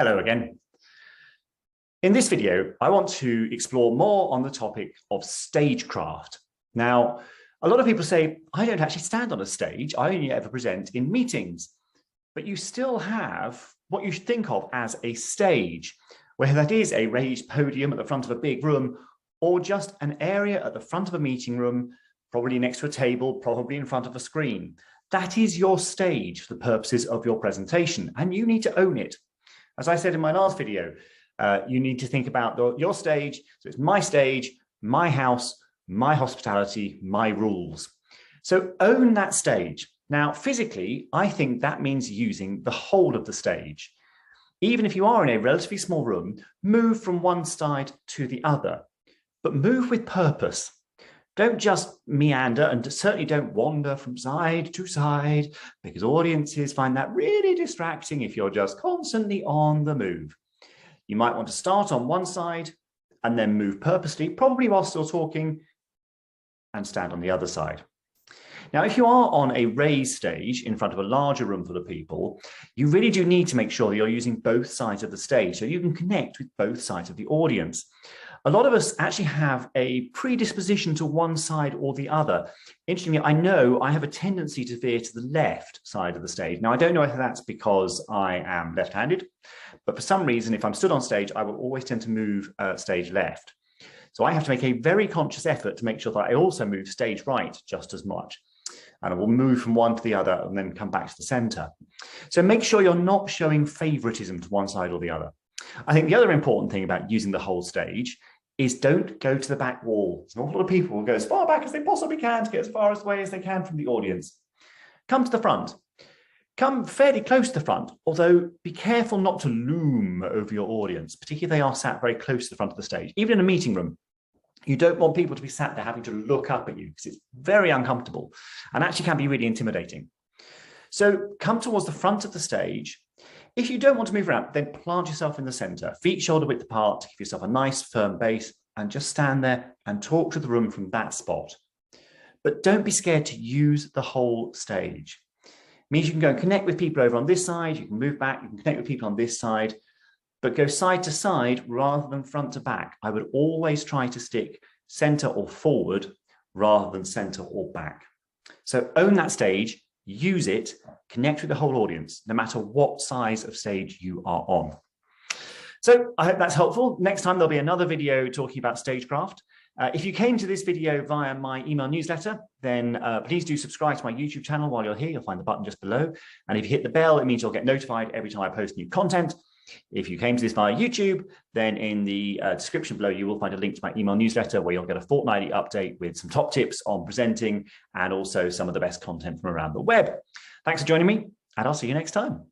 Hello again. In this video, I want to explore more on the topic of stagecraft. Now, a lot of people say, I don't actually stand on a stage. I only ever present in meetings. But you still have what you think of as a stage, whether that is a raised podium at the front of a big room or just an area at the front of a meeting room, probably next to a table, probably in front of a screen. That is your stage for the purposes of your presentation, and you need to own it. As I said in my last video, you need to think about your stage. So it's my stage, my house, my hospitality, my rules. So own that stage. Now, physically, I think that means using the whole of the stage. Even if you are in a relatively small room, move from one side to the other, but move with purpose. Don't just meander, and certainly don't wander from side to side, because audiences find that really distracting if you're just constantly on the move. You might want to start on one side and then move purposely, probably while still talking, and stand on the other side. Now, if you are on a raised stage in front of a larger room full of people, you really do need to make sure that you're using both sides of the stage so you can connect with both sides of the audience. A lot of us actually have a predisposition to one side or the other. Interestingly, I know I have a tendency to veer to the left side of the stage. Now, I don't know if that's because I am left-handed, but for some reason, if I'm stood on stage, I will always tend to move stage left. So I have to make a very conscious effort to make sure that I also move stage right just as much. And I will move from one to the other and then come back to the center. So make sure you're not showing favoritism to one side or the other. I think the other important thing about using the whole stage is don't go to the back wall. So a lot of people will go as far back as they possibly can to get as far away as they can from the audience. Come to the front. Come fairly close to the front, although be careful not to loom over your audience, particularly if they are sat very close to the front of the stage. Even in a meeting room, you don't want people to be sat there having to look up at you because it's very uncomfortable and actually can be really intimidating. So come towards the front of the stage. If you don't want to move around, then plant yourself in the center, feet shoulder width apart, give yourself a nice firm base and just stand there and talk to the room from that spot. But don't be scared to use the whole stage. It means you can go and connect with people over on this side, you can move back, you can connect with people on this side, but go side to side rather than front to back. I would always try to stick center or forward rather than center or back. So own that stage, use it, connect with the whole audience, no matter what size of stage you are on. So I hope that's helpful. Next time there'll be another video talking about stagecraft. If you came to this video via my email newsletter, then please do subscribe to my YouTube channel while you're here. You'll find the button just below. And if you hit the bell, it means you'll get notified every time I post new content. If you came to this via YouTube, then in the description below, you will find a link to my email newsletter where you'll get a fortnightly update with some top tips on presenting and also some of the best content from around the web. Thanks for joining me, and I'll see you next time.